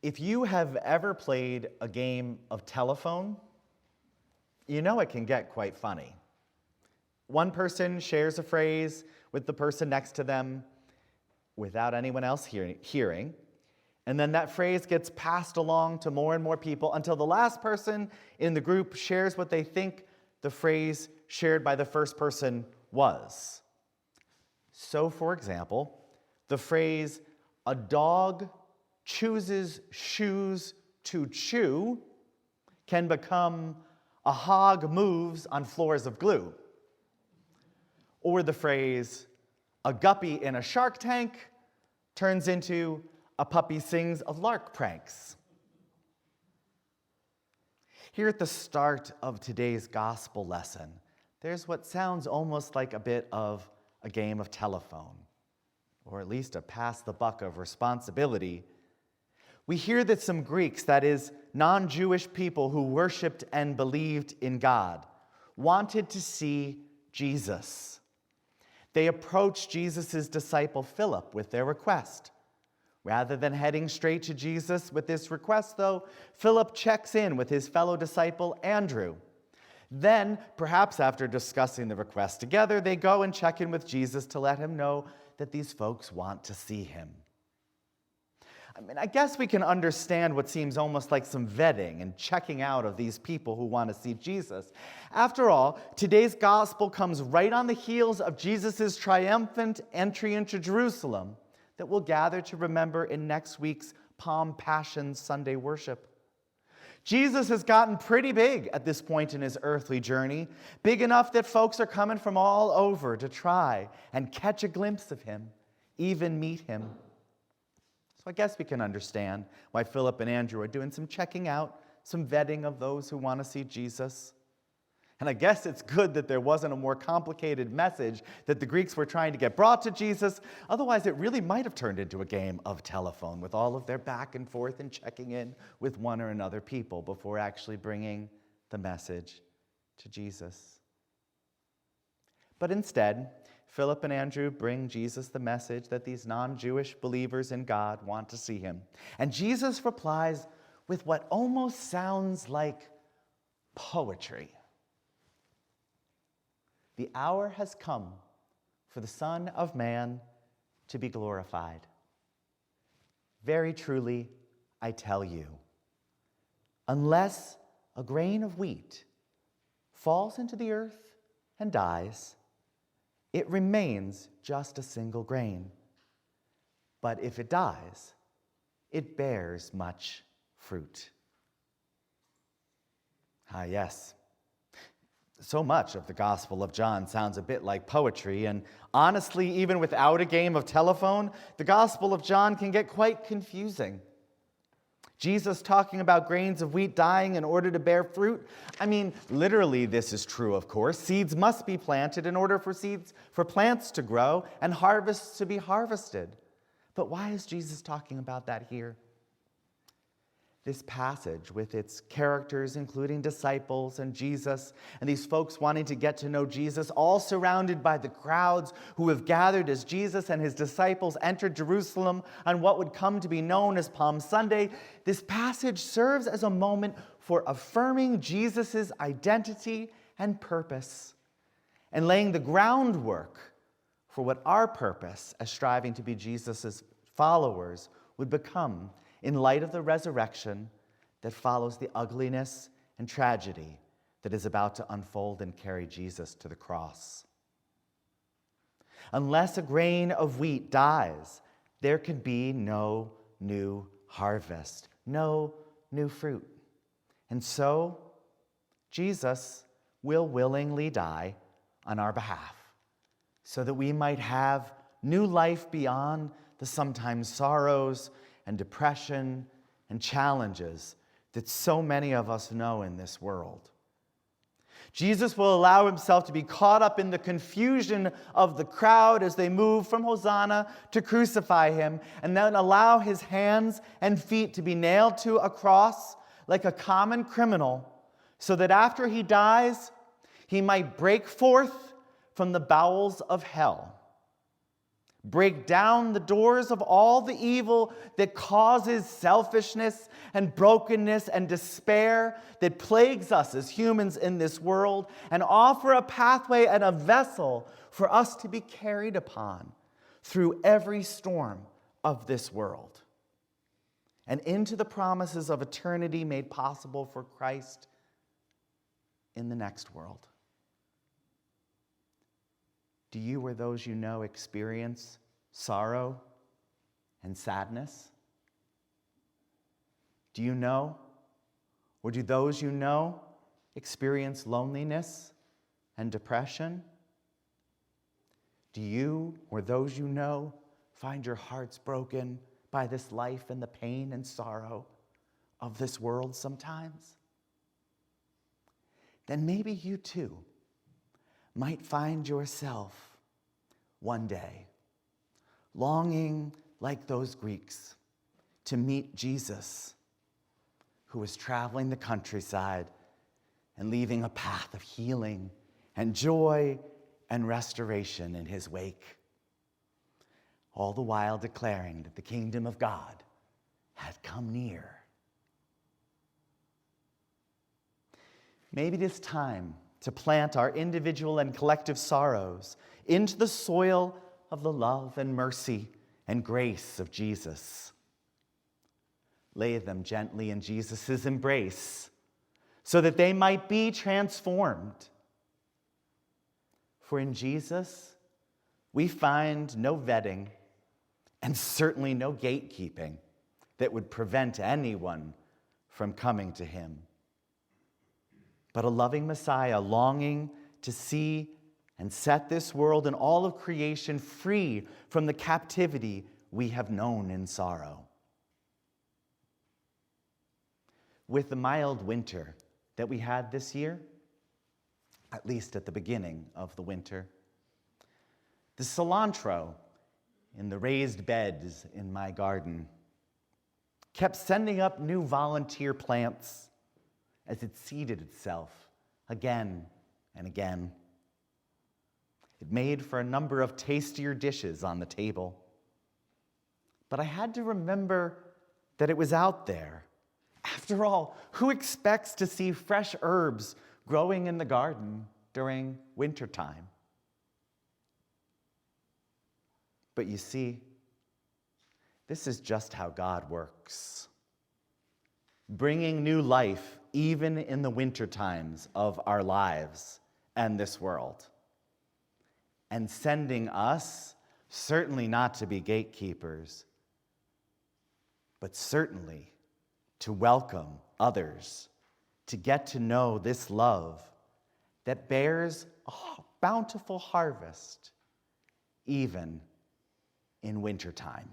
If you have ever played a game of telephone, you know it can get quite funny. One person shares a phrase with the person next to them without anyone else hearing, and then that phrase gets passed along to more and more people until the last person in the group shares what they think the phrase shared by the first person was. So, for example, the phrase, "a dog chooses shoes to chew," can become, "a hog moves on floors of glue." Or the phrase, "a guppy in a shark tank," turns into, "a puppy sings of lark pranks." Here at the start of today's gospel lesson, there's what sounds almost like a bit of a game of telephone, or at least a pass the buck of responsibility. We hear that some Greeks, that is, non-Jewish people who worshiped and believed in God, wanted to see Jesus. They approached Jesus' disciple Philip with their request. Rather than heading straight to Jesus with this request, though, Philip checks in with his fellow disciple Andrew. Then, perhaps after discussing the request together, they go and check in with Jesus to let him know that these folks want to see him. I guess we can understand what seems almost like some vetting and checking out of these people who want to see Jesus. After all, today's gospel comes right on the heels of Jesus' triumphant entry into Jerusalem that we'll gather to remember in next week's Palm Passion Sunday worship. Jesus has gotten pretty big at this point in his earthly journey, big enough that folks are coming from all over to try and catch a glimpse of him, even meet him. So I guess we can understand why Philip and Andrew are doing some checking out, some vetting of those who want to see Jesus. And I guess it's good that there wasn't a more complicated message that the Greeks were trying to get brought to Jesus. Otherwise, it really might have turned into a game of telephone with all of their back and forth and checking in with one or another people before actually bringing the message to Jesus. But instead, Philip and Andrew bring Jesus the message that these non-Jewish believers in God want to see him. And Jesus replies with what almost sounds like poetry. "The hour has come for the Son of Man to be glorified. Very truly, I tell you, unless a grain of wheat falls into the earth and dies, it remains just a single grain. But if it dies, it bears much fruit." Ah, yes. So much of the Gospel of John sounds a bit like poetry, and honestly, even without a game of telephone, the Gospel of John can get quite confusing. Jesus talking about grains of wheat dying in order to bear fruit. Literally this is true, of course. Seeds must be planted in order for plants to grow and harvests to be harvested. But why is Jesus talking about that here? This passage, with its characters, including disciples and Jesus, and these folks wanting to get to know Jesus, all surrounded by the crowds who have gathered as Jesus and his disciples entered Jerusalem on what would come to be known as Palm Sunday, this passage serves as a moment for affirming Jesus' identity and purpose, and laying the groundwork for what our purpose as striving to be Jesus' followers would become in light of the resurrection that follows the ugliness and tragedy that is about to unfold and carry Jesus to the cross. Unless a grain of wheat dies, there can be no new harvest, no new fruit. And so, Jesus will willingly die on our behalf so that we might have new life beyond the sometimes sorrows and depression and challenges that so many of us know in this world. Jesus will allow himself to be caught up in the confusion of the crowd as they move from Hosanna to crucify him, and then allow his hands and feet to be nailed to a cross like a common criminal, so that after he dies, he might break forth from the bowels of hell. Break down the doors of all the evil that causes selfishness and brokenness and despair that plagues us as humans in this world, and offer a pathway and a vessel for us to be carried upon through every storm of this world and into the promises of eternity made possible for Christ in the next world. Do you or those you know experience sorrow and sadness? Do you know, or do those you know experience loneliness and depression? Do you or those you know find your hearts broken by this life and the pain and sorrow of this world sometimes? Then maybe you too might find yourself one day longing, like those Greeks, to meet Jesus, who was traveling the countryside and leaving a path of healing and joy and restoration in his wake, all the while declaring that the kingdom of God had come near. Maybe it is time to plant our individual and collective sorrows into the soil of the love and mercy and grace of Jesus. Lay them gently in Jesus' embrace so that they might be transformed. For in Jesus, we find no vetting and certainly no gatekeeping that would prevent anyone from coming to him, but a loving Messiah longing to see and set this world and all of creation free from the captivity we have known in sorrow. With the mild winter that we had this year, at least at the beginning of the winter, the cilantro in the raised beds in my garden kept sending up new volunteer plants as it seeded itself again and again. It made for a number of tastier dishes on the table. But I had to remember that it was out there. After all, who expects to see fresh herbs growing in the garden during wintertime? But you see, this is just how God works, bringing new life even in the winter times of our lives and this world, and sending us, certainly not to be gatekeepers, but certainly to welcome others, to get to know this love that bears a bountiful harvest even in wintertime.